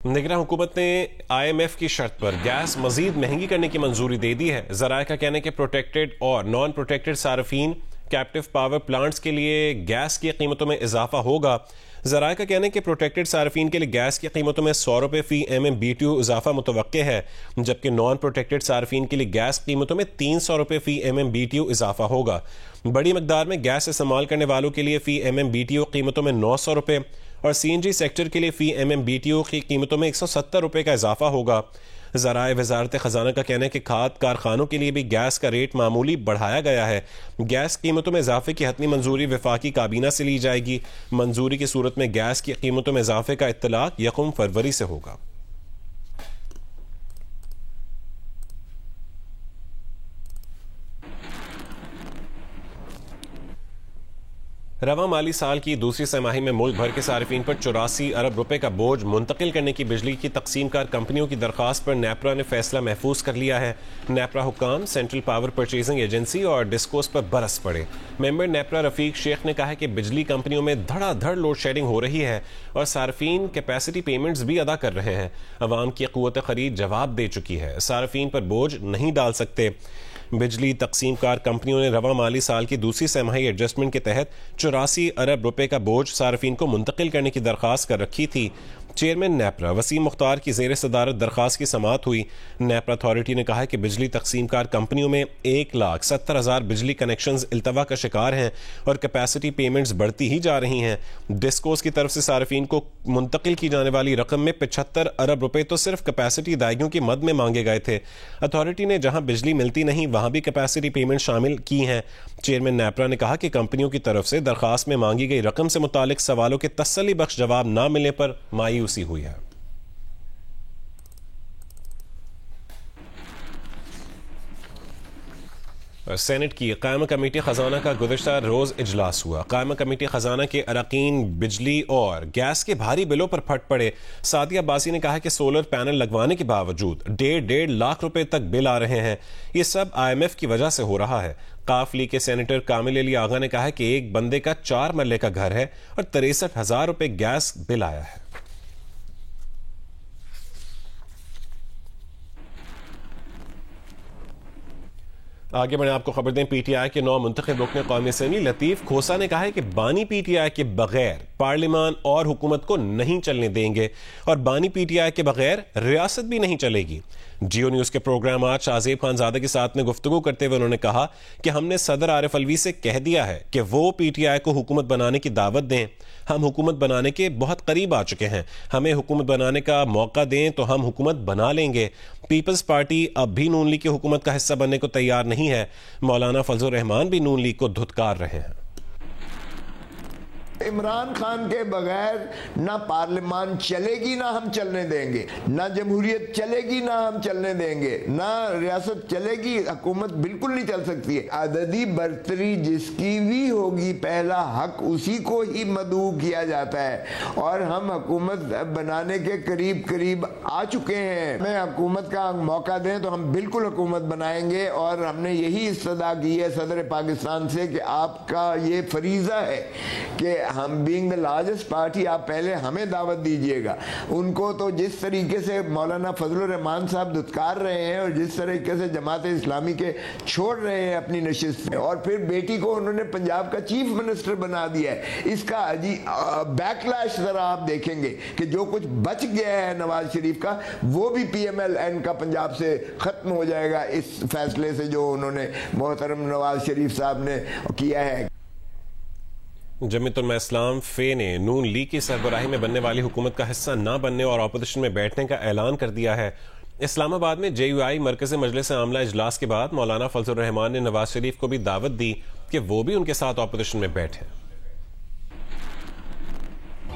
निगरान हुकूमत ने IMF की शर्त पर गैस मजीद महंगी करने की मंजूरी दे दी है। ज़राए का कहना है कि प्रोटेक्टेड और नॉन प्रोटेक्टेड सार्फिन कैप्टिव पावर प्लांट्स के लिए गैस की कीमतों में इजाफा होगा। ज़राए का कहना है कि प्रोटेक्टेड सार्फिन के लिए गैस की कीमतों में 100 रुपये फी MMBTU इजाफा मुतवक्के है, जबकि नॉन प्रोटेक्टेड सार्फिन के लिए गैस कीमतों में 300 रुपये फी MMBTU इजाफा होगा। बड़ी मकदार में गैस इस्तेमाल करने वालों के लिए फी MMBTU कीमतों में 900 रुपये और CNG सेक्टर के लिए फी MMBTU की कीमतों में 170 रुपये का इजाफा होगा। ज़राए वजारत ख़जाना का कहना है कि खाद कारखानों के लिए भी गैस का रेट मामूली बढ़ाया गया है। गैस कीमतों में इजाफे की हतमी मंजूरी वफाकी काबीना से ली जाएगी। मंजूरी की सूरत में गैस की कीमतों में इजाफे का इत्तलाक 1 फरवरी से होगा। रवा माली साल की दूसरी तिमाही में मुल्क भर के सार्फिन पर 84 अरब रुपए का बोझ मुंतकिल करने की बिजली की तकसीमकार कंपनियों की दरख्वास्त पर नेपरा ने फैसला महफूज कर लिया है। नेपरा हुक्काम, सेंट्रल पावर परचेजिंग एजेंसी और डिस्कोस पर बरस पड़े। मेंबर नेपरा रफीक शेख ने कहा है कि बिजली कंपनियों में धड़ाधड़ लोड शेडिंग हो रही है और सार्फिन कैपेसिटी पेमेंट्स भी अदा कर रहे हैं। अवाम की क़ुव्वत खरीद जवाब दे चुकी है, सार्फिन पर बोझ नहीं डाल सकते। बिजली तकसीमकार कंपनियों ने रवा माली साल की दूसरी तिमाही एडजस्टमेंट के तहत 84 अरब रुपए का बोझ सार्फिन को मुंतकिल करने की दरख्वास्त कर रखी थी। चेयरमैन नेपरा वसीम मुख्तार की ज़ेर सदारत दरख्वास्त की समाअत हुई। नेपरा अथॉरिटी ने कहा है कि बिजली तकसीमकार कंपनियों में 1,70,000 बिजली कनेक्शंस इल्तवा का शिकार हैं और कैपेसिटी पेमेंट्स बढ़ती ही जा रही हैं। डिस्कोस की तरफ से सार्फिन को मुंतकिल की जाने वाली रकम में 75 अरब रुपए तो सिर्फ कैपेसिटी अदायगियों की मद में मांगे गए थे। अथॉरिटी ने जहां बिजली मिलती नहीं वहां भी कैपेसिटी पेमेंट शामिल की हैं। चेयरमैन नेपरा ने कहा कि कंपनियों की तरफ से दरख्वास्त में मांगी गई रकम से मुतालिक सवालों के तसल्ली बख्श जवाब न मिलने पर मायूसी हुई है। सेनेट की कायमा कमेटी खजाना का गुज़श्ता रोज इजलास हुआ। कायमा कमेटी खजाना के अरकान बिजली और गैस के भारी बिलों पर फट पड़े। सादिया अब्बासी ने कहा कि सोलर पैनल लगवाने के बावजूद 1.5 लाख रुपए तक बिल आ रहे हैं। ये सब IMF की वजह से हो रहा है। काफ लीग के सेनेटर कामिल अली आगा ने कहा कि एक बंदे का 4 मरले का घर है और 63,000 रुपए गैस बिल आया है। आगे बढ़े आपको खबर दें, PTI के 9 मुंतखब रुकन कौमी असेंबली लतीफ खोसा ने कहा है कि बानी PTI के बगैर पार्लियामान और हुकूमत को नहीं चलने देंगे और बानी PTI के बगैर रियासत भी नहीं चलेगी। जियो न्यूज़ के प्रोग्राम आज शाहजेब खानजादा के साथ में गुफ्तगू करते हुए उन्होंने कहा कि हमने सदर आरिफ अलवी से कह दिया है कि वो PTI को हुकूमत बनाने की दावत दें। हम हुकूमत बनाने के बहुत करीब आ चुके हैं, हमें हुकूमत बनाने का मौका दें तो हम हुकूमत बना लेंगे। पीपल्स पार्टी अब भी नून लीग की हुकूमत का हिस्सा बनने को तैयार नहीं है। मौलाना फजलुर रहमान भी नून लीग को धुतकार रहे हैं। इमरान खान के बगैर ना पार्लियामान चलेगी ना हम चलने देंगे, ना जमहूरियत चलेगी ना हम चलने देंगे, ना रियासत चलेगी, हुकूमत बिल्कुल नहीं चल सकती है। अददी बर्तरी जिसकी भी होगी पहला हक उसी को ही मदऊ किया जाता है और हम हुकूमत बनाने के करीब करीब आ चुके हैं। हमें हुकूमत का मौका दें तो हम बिल्कुल हुकूमत बनाएंगे और हमने यही इस्तदा की है सदर पाकिस्तान से कि आपका ये फरीज़ा है कि हम बीइंग द लार्जेस्ट पार्टी आप पहले हमें दावत दीजिएगा। उनको तो जिस तरीके से मौलाना फजलुर रहमान साहब धुतकार रहे हैं और जिस तरीके से जमात इस्लामी के छोड़ रहे हैं अपनी नशिस्त और फिर बेटी को उन्होंने पंजाब का चीफ मिनिस्टर बना दिया है, इसका बैकलैश जरा आप देखेंगे कि जो कुछ बच गया है नवाज शरीफ का वो भी PMLN का पंजाब से खत्म हो जाएगा इस फैसले से जो उन्होंने मोहतरम नवाज शरीफ साहब ने किया है। जमीयतुल इस्लाम फे ने नून लीग की सरबराही में बनने वाली हुकूमत का हिस्सा न बनने और ऑपोजिशन में बैठने का ऐलान कर दिया है। इस्लामाबाद में JUI मरकज़ी मजलिस आमला इजलास के बाद मौलाना फजलुर रहमान ने नवाज शरीफ को भी दावत दी कि वो भी उनके साथ ऑपोजिशन में बैठे।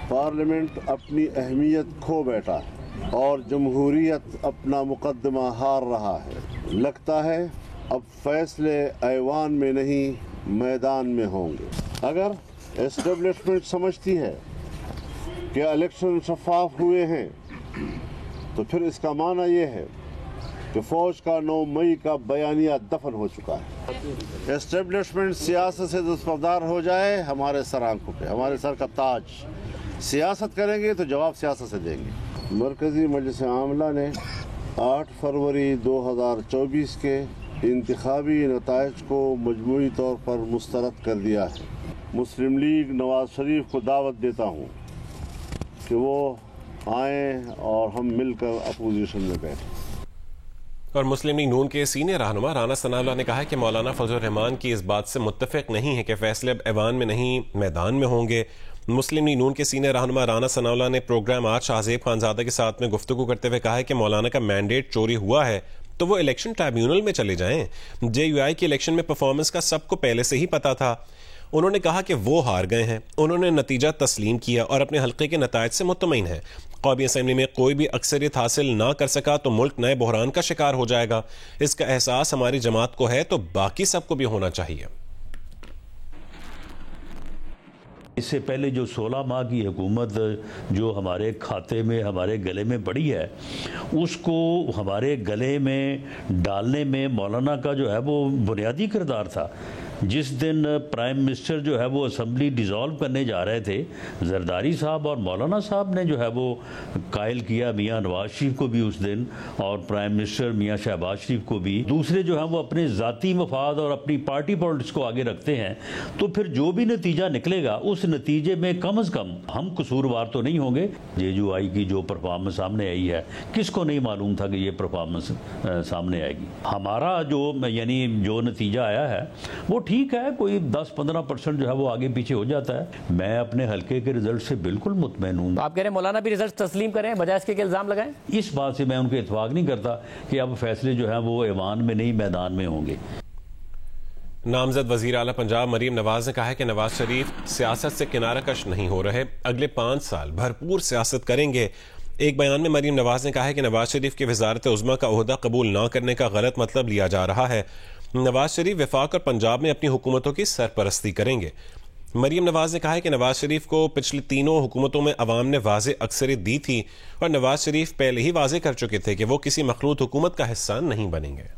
पार्लियामेंट अपनी अहमियत खो बैठा है और जमहूरियत अपना मुकदमा हार रहा है। लगता है अब फैसले ऐवान में नहीं मैदान में होंगे। अगर एस्टेब्लिशमेंट समझती है कि इलेक्शन शफाफ हुए हैं तो फिर इसका माना यह है कि फौज का 9 मई का बयानिया दफन हो चुका है। एस्टेब्लिशमेंट सियासत से दस्तबरदार हो जाए हमारे सर आंखों पे, हमारे सर का ताज। सियासत करेंगे तो जवाब सियासत से देंगे। मरकज़ी मजलिस आमला ने 8 फरवरी 2024 के इंतखाबी नताइज को मजमूई तौर पर मुस्तरद कर दिया है। मुस्लिम लीग नवाज शरीफ को दावत देता हूँ कि वो आएँ और हम मिलकर अपोजिशन में बैठें। और मुस्लिम लीग नून के सीनियर रहनुमा राना सनाउल्लाह ने कहा है कि मौलाना फजलुर रहमान की इस बात से मुत्तफिक नहीं है कि फैसले अब ऐवान में नहीं मैदान में होंगे। मुस्लिम लीग नून के सीनियर रहनुमा राना सनाउल्लाह ने प्रोग्राम आज शाहजेब खानजादा के साथ में गुफ्तगू करते हुए कहा है कि मौलाना का मैंडेट चोरी हुआ है तो वो इलेक्शन ट्राइब्यूनल में चले जाएं। JUI के इलेक्शन में परफॉर्मेंस का सबको पहले से ही पता था। उन्होंने कहा कि वो हार गए हैं, उन्होंने नतीजा तस्लीम किया और अपने हल्के के नतायज से मुतमईन है। कौमी असम्बली में कोई भी अक्सरियत हासिल ना कर सका तो मुल्क नए बहरान का शिकार हो जाएगा। इसका एहसास हमारी जमात को है तो बाकी सबको भी होना चाहिए। इससे पहले जो 16 माह की हुकूमत जो हमारे खाते में हमारे गले में पड़ी है, उसको हमारे गले में डालने में मौलाना का जो है वो बुनियादी किरदार था। जिस दिन प्राइम मिनिस्टर जो है वो असम्बली डिज़ोल्व करने जा रहे थे, जरदारी साहब और मौलाना साहब ने जो है वो कायल किया मियाँ नवाज शरीफ को भी उस दिन, और प्राइम मिनिस्टर मियाँ शहबाज शरीफ को भी। दूसरे जो है वो अपने ज़ाती मफाद और अपनी पार्टी पॉलिटिक्स को आगे रखते हैं। तो फिर जो भी नतीजा निकलेगा उस नतीजे में कम अज़ कम हम कसूरवार तो नहीं होंगे। JUI की जो परफॉर्मेंस सामने आई है, किसको नहीं मालूम था कि ये परफॉर्मेंस सामने आएगी। हमारा जो यानी जो नतीजा आया है वो ठीक है, कोई 10-15% जो है वो आगे पीछे हो जाता है। मैं अपने हल्के के रिजल्ट से बिल्कुल मुतमईन हूँ। तो आप कह रहे हैं मौलाना भी रिजल्ट तस्लीम करें बजाय इसके इल्जाम लगाएं? इस बात से मैं उनके इत्तेफाक नहीं करता कि अब फैसले जो है वो ऐवान में नहीं मैदान में होंगे। नामजद वजीर आला पंजाब मरीम नवाज ने कहा है कि नवाज शरीफ सियासत से किनारा कश नहीं हो रहे, अगले 5 साल भरपूर सियासत करेंगे। एक बयान में मरीम नवाज ने कहा है कि नवाज शरीफ की वजारत उज़्मा का ओहदा कबूल न करने का गलत मतलब लिया जा रहा है। नवाज शरीफ वफाक और पंजाब में अपनी हुकूमतों की सरपरस्ती करेंगे। मरीम नवाज ने कहा है कि नवाज शरीफ को पिछली तीनों हुकूमतों में अवाम ने वाज़े अक्सरियत दी थी और नवाज शरीफ पहले ही वाज़े कर चुके थे कि वो किसी मखलूत हुकूमत का हिस्सा नहीं बनेंगे।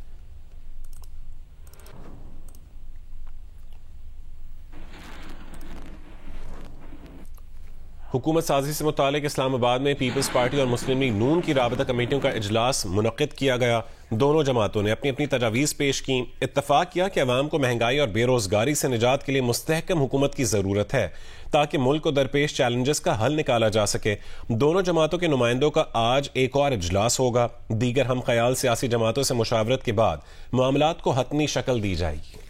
हुकूमत साजी से मुतालिक इस्लामाबाद में पीपल्स पार्टी और मुस्लिम लीग नून की राबता कमेटियों का इजलास मुनक्किद किया गया। दोनों जमातों ने अपनी अपनी तजावीज़ पेश की। इत्तफाक किया कि अवाम को महंगाई और बेरोजगारी से निजात के लिए मुस्तहकम हुकूमत की ज़रूरत है ताकि मुल्क को दरपेश चैलेंजेस का हल निकाला जा सके। दोनों जमातों के नुमाइंदों का आज एक और इजलास होगा। दीगर हम ख्याल सियासी जमातों से मुशावरत के बाद मामलात को हतमी शक्ल दी जाएगी।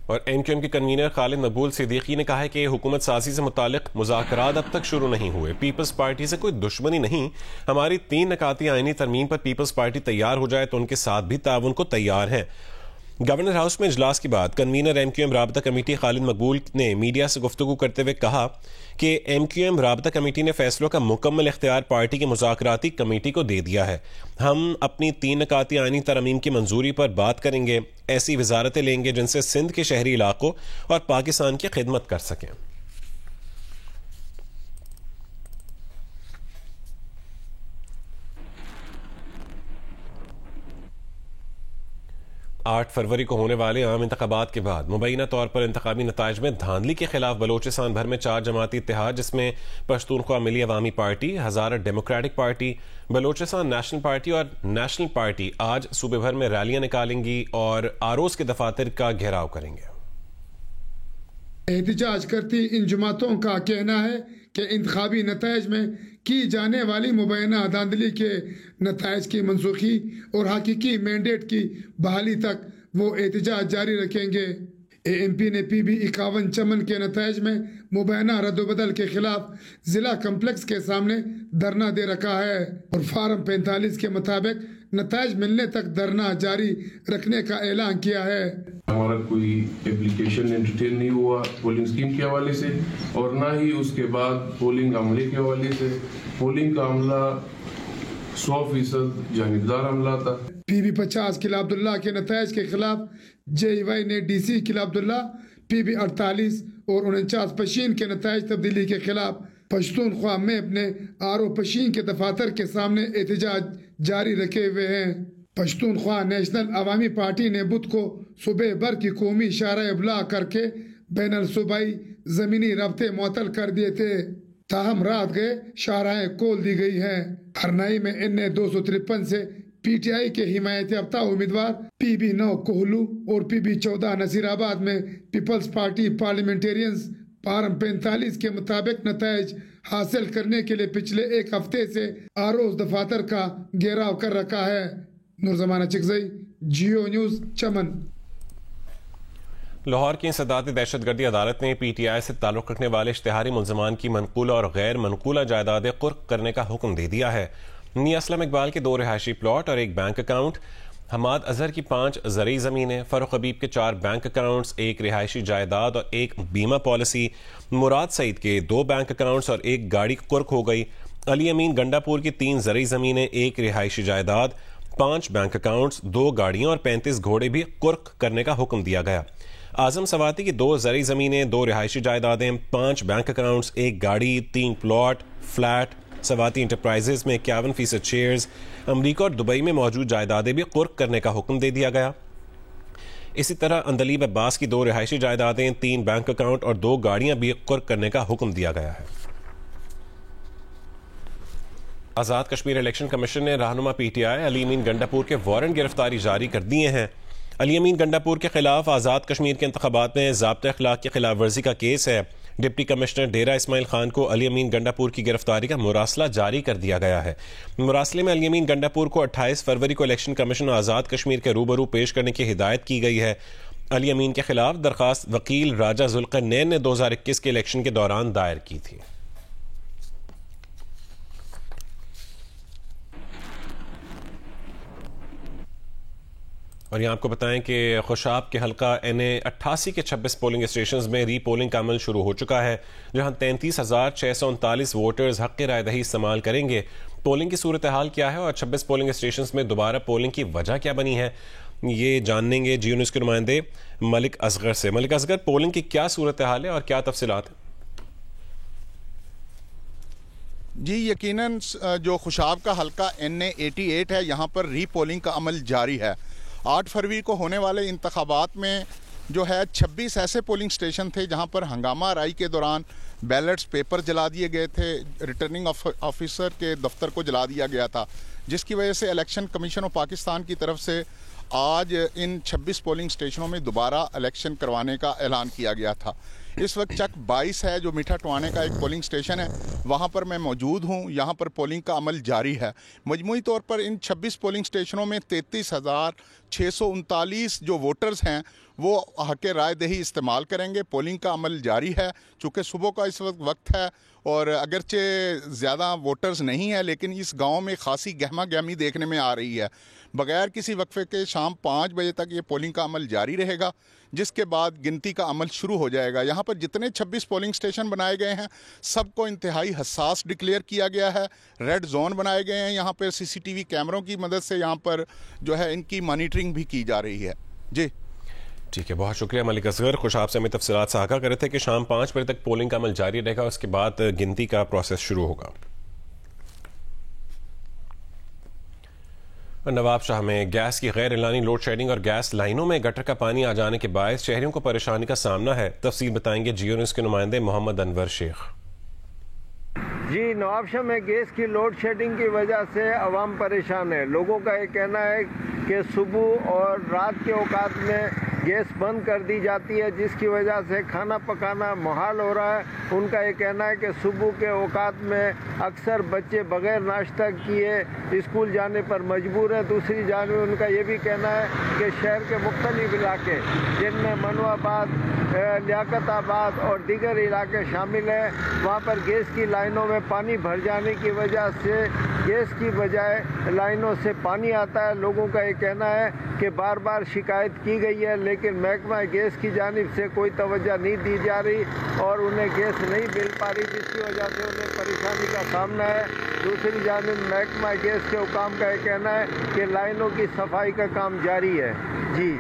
और MQM के कन्वीनर खालिद मकबूल सिद्दीकी ने कहा है कि हुकूमत साजी से मुतालिक मुज़ाकरात अब तक शुरू नहीं हुए। पीपल्स पार्टी से कोई दुश्मनी नहीं, हमारी 3 नकाती आईनी तरमीम पर पीपल्स पार्टी तैयार हो जाए तो उनके साथ भी ताउन को तैयार है। गवर्नर हाउस में इजलास के बाद कन्वीनर MQM राबता कमेटी खालिद मकबूल ने मीडिया से गुफ्तगू करते हुए कहा कि MQM राबता कमेटी ने फैसलों का मुकम्मल इख्तियार पार्टी की मुज़ाकराती कमेटी को दे दिया है। हम अपनी 3 नकाती आईनी तरमीम की मंजूरी पर बात करेंगे, ऐसी वजारतें लेंगे जिनसे सिंध के शहरी इलाकों और पाकिस्तान की खिदमत कर सकें। 8 फरवरी को होने वाले आम इंतखाबात के बाद मुबैना तौर पर इंतखाबी नताइज में धांधली के खिलाफ बलोचिस्तान भर में 4 जमाती इत्तेहाद जिसमें Pashtunkhwa Milli Awami party, Hazara democratic party, Balochistan national party और नेशनल पार्टी आज सूबे भर में रैलियां निकालेंगी और आरोज के दफातर का घेराव करेंगे। एहतजाज करती इन जमातों का कहना है कि इंतखाबी नताइज में की जाने वाली मुबैना धांधली के नताइज की मनसूखी और हकीकी मैंडेट की बहाली तक वो एहतजाज जारी रखेंगे। AMP ने PB 51 चमन के नताइज में मुबैना रद्दोबदल के खिलाफ जिला कम्प्लेक्स के सामने धरना दे रखा है और फार्म 45 के मुताबिक नताइज मिलने तक धरना जारी रखने का ऐलान किया है। हमारा कोई एप्लीकेशन एंटरटेन नहीं हुआ पोलिंग स्कीम के हवाले से और ना ही उसके बाद पोलिंग अमले के हवाले से। पोलिंग का अमला 100% जानिबदार अमला था। PB 50 किला अब्दुल्ला के नताइज के खिलाफ JUI ने DC किला अब्दुल्ला, PB 48 और 49 पशीन के नताइज तब्दीली के खिलाफ पश्तूनख्वा में अपने RO पशीन के दफातर के सामने एहतजाज जारी रखे हुए हैं। पश्तूनख्वा नेशनल अवामी पार्टी ने बुध को सूबे भर की कौमी शारा इब्लाग करके बैनुल सूबाई जमीनी रब्ते मुअत्तल कर दिए थे। ताहम रात गए शाहराहें खोल दी गई हैं। हरनाई में NA 253 से PTI के हिमायत याफ्ता उम्मीदवार PB 9 कोहलू और PB 14 नसीराबाद में पीपल्स पार्टी पार्लियामेंटेरियंस फार्म 45 के मुताबिक नताइज हासिल करने के लिए पिछले एक हफ्ते से आरोज दफातर का घेराव कर रखा है। नूरजमाना चिकजई, जियो न्यूज, चमन। लाहौर की इंसदादी दहशतगर्दी अदालत ने PTI से ताल्लुक़ रखने वाले इश्तिहारी मुल्ज़मान की मनकूला और गैर मनकूला जायदादें कुर्क करने का हुक्म दे दिया है। मियां असलम इकबाल के 2 रिहायशी प्लॉट और 1 बैंक अकाउंट, हमाद अजहर की 5 ज़रई ज़मीनें, फ़ारूक हबीब के 4 बैंक अकाउंट्स, 1 रिहायशी जायदाद और 1 बीमा पॉलिसी, मुराद सईद के 2 बैंक अकाउंट्स और 1 गाड़ी कुर्क हो गई। अली अमीन गंडापुर की 3 ज़रई ज़मीनें, 1 रिहायशी जायदाद, 5 बैंक अकाउंट्स, 2 गाड़ियां और 35 घोड़े भी कुर्क करने का हुक्म दिया गया। आजम सवाती की 2 ज़रई ज़मीनें, 2 रिहायशी जायदादें, 5 बैंक अकाउंट्स, 1 गाड़ी, 3 प्लॉट, फ्लैट, सवाती इंटरप्राइजेज में 51% शेयर्स, अमरीका और दुबई में मौजूद जायदादें भी कुर्क करने का हुक्म दे दिया गया। इसी तरह अंदलीब अब्बास की 2 रिहायशी जायदादें, 3 बैंक अकाउंट और 2 गाड़ियां भी कुर्क करने का हुक्म दिया गया है। आज़ाद कश्मीर इलेक्शन कमीशन ने रहनुमा PTI अली अमीन गंडापुर के वारंट गिरफ्तारी जारी कर दिए हैं। अली अमीन गंडापुर के खिलाफ आज़ाद कश्मीर के इंतखाबात में ज़ाब्ता अखलाक की खिलाफ वर्जी का केस है। डिप्टी कमिश्नर डेरा इस्माइल खान को अली अमीन गंडापुर की गिरफ्तारी का मुरासला जारी कर दिया गया है। मुरासले में अली अमीन गंडापुर को 28 फरवरी को इलेक्शन कमीशन आज़ाद कश्मीर के रूबरू पेश करने की हिदायत की गई है। अली अमीन के खिलाफ दरखास्त वकील राजा जुल्करनैन ने 2021 के इलेक्शन के दौरान दायर की थी। और यहाँ आपको बताएं कि खुशाब के हल्का NA 88 के 26 पोलिंग स्टेशन में री पोलिंग का अमल शुरू हो चुका है, जहाँ 33,639 वोटर्स हक़ राय दही इस्तेमाल करेंगे। पोलिंग की सूरत हाल क्या है और 26 पोलिंग स्टेशन में दोबारा पोलिंग की वजह क्या बनी है, ये जानेंगे जियो न्यूज़ के नुमाइंदे मलिक असगर से। मलिक असगर, पोलिंग की क्या सूरत हाल है और क्या तफसीलात है? जी, यकीनन जो खुशाब का हल्का NA 88 है, यहाँ पर री पोलिंग का अमल जारी है। 8 फरवरी को होने वाले इंतखाबात में जो है 26 ऐसे पोलिंग स्टेशन थे जहां पर हंगामा आराई के दौरान बैलेट्स पेपर जला दिए गए थे, रिटर्निंग ऑफिसर के दफ्तर को जला दिया गया था, जिसकी वजह से इलेक्शन कमीशन ऑफ पाकिस्तान की तरफ से आज इन 26 पोलिंग स्टेशनों में दोबारा इलेक्शन करवाने का ऐलान किया गया था। इस वक्त चक 22 है जो मीठा टवाने का एक पोलिंग स्टेशन है, वहाँ पर मैं मौजूद हूँ। यहाँ पर पोलिंग का अमल जारी है। मजमूई तौर पर इन 26 पोलिंग स्टेशनों में 33,639 जो वोटर्स हैं वो हक़ राय दही इस्तेमाल करेंगे। पोलिंग का अमल जारी है। चूँकि सुबह का इस वक्त है और अगरचे ज़्यादा वोटर्स नहीं है, लेकिन इस गांव में खासी गहमा गहमी देखने में आ रही है। बगैर किसी वक्फे के शाम 5 बजे तक ये पोलिंग का अमल जारी रहेगा, जिसके बाद गिनती का अमल शुरू हो जाएगा। यहाँ पर जितने 26 पोलिंग स्टेशन बनाए गए हैं सबको इंतहाई हसास डिक्लेयर किया गया है। रेड जोन बनाए गए हैं। यहाँ पर CCTV कैमरों की मदद से यहाँ पर जो है इनकी मॉनिटरिंग भी की जा रही है। जी ठीक है, बहुत शुक्रिया मलिक असगर। खुशाब से हमें तफसीलात साझा कर रहे थे कि शाम 5 बजे तक पोलिंग का अमल जारी रहेगा, उसके बाद गिनती का प्रोसेस शुरू होगा। नवाब शाह में गैस की गैर एलानी लोड शेडिंग और गैस लाइनों में गटर का पानी आ जाने के बायस शहरियों को परेशानी का सामना है। तफसील बताएंगे जियो न्यूज़ के नुमाइंदे मोहम्मद अनवर शेख। जी, नवाबशाह में गैस की लोड शेडिंग की वजह से अवाम परेशान है। लोगों का ये कहना है कि सुबह और रात के औकात में गैस बंद कर दी जाती है, जिसकी वजह से खाना पकाना मुहाल हो रहा है। उनका ये कहना है कि सुबह के औकात में अक्सर बच्चे बगैर नाश्ता किए स्कूल जाने पर मजबूर हैं। दूसरी जानब उनका ये भी कहना है कि शहर के मुख्तलिफ इलाके जिनमें मनवाबाद, लियाकताबाद और दीगर इलाके शामिल हैं, वहाँ पर गैस की लाइनों में पानी भर जाने की वजह से गैस की बजाय लाइनों से पानी आता है। लोगों का ये कहना है कि बार बार शिकायत की गई है, लेकिन महकमा गैस की जानिब से कोई तवज्जो नहीं दी जा रही और उन्हें गैस नहीं मिल पा रही, जिसकी वजह से उन्हें परेशानी का सामना है। दूसरी जानिब महकमा गैस के हुकाम का ये कहना है कि लाइनों की सफाई का काम जारी है। जी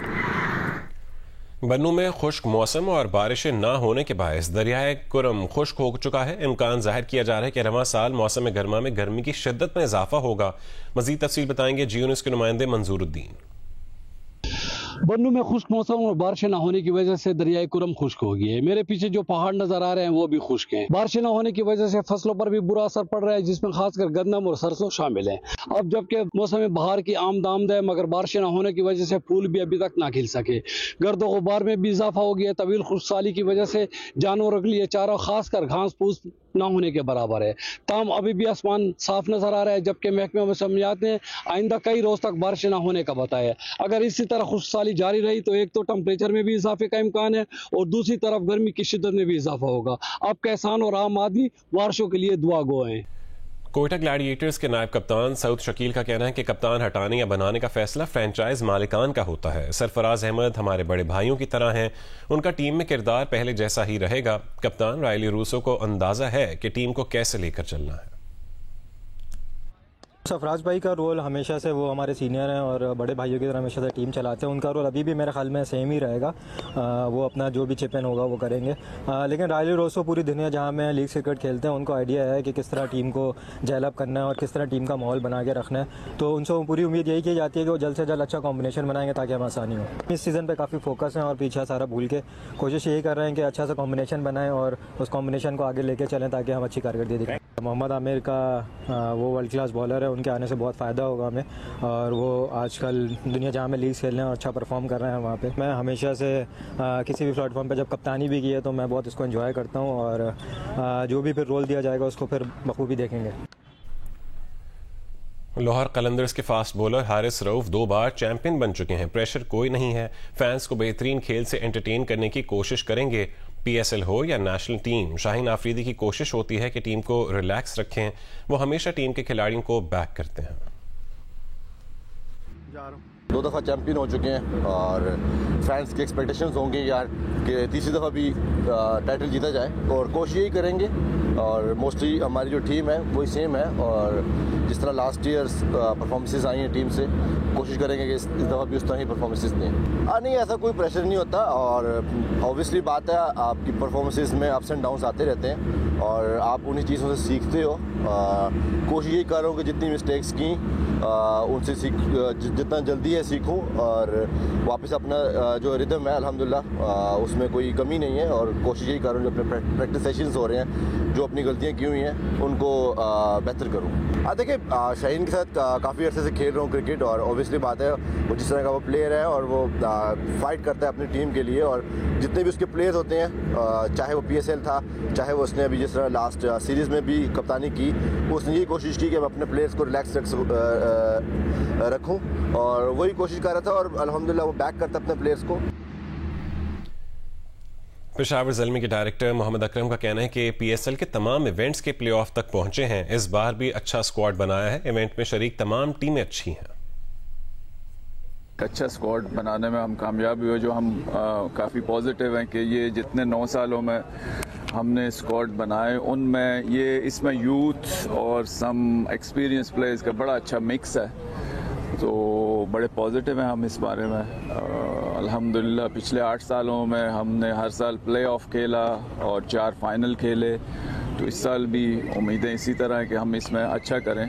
बन्नू में खुश्क मौसम और बारिशें न होने के बायस दरियाए कुरम खुश्क हो चुका है। इम्कान जाहिर किया जा रहा है कि रवां साल मौसम गर्मा में गर्मी की शिद्दत में इजाफा होगा। मजीद तफसील बताएंगे जी न्यूज़ के नुमाइंदे मंजूरुद्दीन। बन्नू में खुश्क मौसम और बारिशें न होने की वजह से दरियाए कुरम खुश्क हो गई है। मेरे पीछे जो पहाड़ नजर आ रहे हैं वो भी खुश्क हैं। बारिशें न होने की वजह से फसलों पर भी बुरा असर पड़ रहा है, जिसमें खासकर गंदम और सरसों शामिल है। अब जबकि मौसम बहार की आमदामद है, मगर बारिशें न होने की वजह से फूल भी अभी तक ना खिल सके। गर्दो गुबार में भी इजाफा हो गया है। तवील खुशहाली की वजह से जानवरों के लिए चारा खासकर घास फूस न होने के बराबर है। ताम अभी भी आसमान साफ नजर आ रहा है, जबकि महकमा मौसमियात ने आइंदा कई रोज तक बारिशें न होने का बताया। अगर इसी तरह खुशहाली जारी रही तो एक तो टेम्परेचर में भी इजाफे का इम्कान है और दूसरी तरफ गर्मी की शिद्दत में भी इजाफा होगा। अब किसान और आम आदमी बारिशों के लिए दुआ गो हैं। कोयटा ग्लैडिएटर्स के नायब कप्तान सऊद शकील का कहना है कि कप्तान हटाने या बनाने का फैसला फ्रेंचाइज मालिकान का होता है। सरफराज अहमद हमारे बड़े भाइयों की तरह हैं, उनका टीम में किरदार पहले जैसा ही रहेगा। कप्तान रायली रूसो को अंदाजा है कि टीम को कैसे लेकर चलना है। सरफराज भाई का रोल हमेशा से, वो हमारे सीनियर हैं और बड़े भाइयों की तरह हमेशा से टीम चलाते हैं। उनका रोल अभी भी मेरे ख्याल में सेम ही रहेगा। वो अपना जो भी चिप इन होगा वो करेंगे। लेकिन रायली रोसो पूरी दुनिया जहाँ में लीग क्रिकेट खेलते हैं, उनको आइडिया है कि किस तरह टीम को जेल अप करना है और किस तरह टीम का माहौल बना के रखना है। तो उनसे पूरी उम्मीद यही की जाती है कि वो जल्द से जल्द अच्छा कॉम्बिनेशन बनाएंगे ताकि हमें आसानी हो। इस सीज़न पर काफ़ी फोकस है और पीछे सारा भूल के कोशिश यही कर रहे हैं कि अच्छा सा कॉम्बिनेशन बनाएं और उस कॉम्बिनेशन को आगे लेके चलें ताकि हम अच्छी कारकर्दगी दिखाएं। मोहम्मद आमिर का वो वर्ल्ड क्लास बॉलर है, उनके आने से बहुत फ़ायदा होगा हमें। और वो आजकल दुनिया जहाँ में लीग खेल रहे हैं और अच्छा परफॉर्म कर रहे हैं वहाँ पे। मैं हमेशा से किसी भी प्लेटफॉर्म पे जब कप्तानी भी की है तो मैं बहुत इसको एंजॉय करता हूँ और जो भी फिर रोल दिया जाएगा उसको फिर बखूबी देखेंगे। लाहौर कलंदर्स के फास्ट बॉलर हारिस रऊफ 2 बार चैंपियन बन चुके हैं। प्रेशर कोई नहीं है, फैंस को बेहतरीन खेल से एंटरटेन करने की कोशिश करेंगे। PSL हो या नेशनल टीम, शाहीन आफरीदी की कोशिश होती है कि टीम को रिलैक्स रखें। वो हमेशा टीम के खिलाड़ियों को बैक करते हैं। 2 दफ़ा चैंपियन हो चुके हैं और फैंस की एक्सपेक्टेशंस होंगी यार कि तीसरी दफ़ा भी टाइटल जीता जाए और कोशिश यही करेंगे। और मोस्टली हमारी जो टीम है वही सेम है और जिस तरह लास्ट ईयर परफॉर्मेंसेस आई हैं टीम से, कोशिश करेंगे कि इस दफ़ा भी उस तरह ही परफॉर्मेंसेस दें। नहीं, ऐसा कोई प्रेशर नहीं होता और ऑब्वियसली बात है आपकी परफॉर्मेंसेस में अप्स एंड डाउन्स आते रहते हैं और आप उन्हीं चीज़ों से सीखते हो। कोशिश यही कर रहा हूँ कि जितनी मिस्टेक्स की उनसे जितना जल्दी है सीखूं और वापस अपना जो रिदम है अल्हम्दुलिल्लाह उसमें कोई कमी नहीं है। और कोशिश यही कर रहा हूँ जो अपने प्रैक्टिस सेशंस हो रहे हैं, जो अपनी गलतियाँ की हुई हैं उनको बेहतर करूँ। देखिए, शाहीन के साथ काफ़ी अर्से से खेल रहा हूँ क्रिकेट और ऑब्वियसली बात है वो जिस तरह का वो प्लेयर है और वो फाइट करता है अपनी टीम के लिए। और जितने भी उसके प्लेयर्स होते हैं, चाहे वो PSL था, चाहे वो उसने अभी जिस तरह लास्ट सीरीज़ में भी कप्तानी की, उसने यही कोशिश की कि मैं अपने प्लेयर्स को रिलैक्स रखूं और वही कोशिश कर रहा था और अल्हम्दुलिल्लाह वो बैक करता अपने प्लेयर्स को। पेशावर ज़ल्मी के डायरेक्टर मोहम्मद अकरम का कहना है कि PSL के तमाम इवेंट्स के प्लेऑफ तक पहुंचे हैं। इस बार भी अच्छा स्क्वाड बनाया है। इवेंट में शरीक तमाम टीमें अच्छी हैं। अच्छा स्क्वाड बनाने में हम कामयाब हुए, जो हम काफ़ी पॉजिटिव हैं कि ये जितने 9 सालों में हमने स्क्वाड बनाए उनमें ये इसमें यूथ और सम एक्सपीरियंस प्लेयर्स का बड़ा अच्छा मिक्स है। तो बड़े पॉजिटिव हैं हम इस बारे में। अल्हम्दुलिल्लाह पिछले 8 सालों में हमने हर साल प्ले ऑफ खेला और 4 फाइनल खेले। तो इस साल भी उम्मीदें इसी तरह है कि हम इसमें अच्छा करें।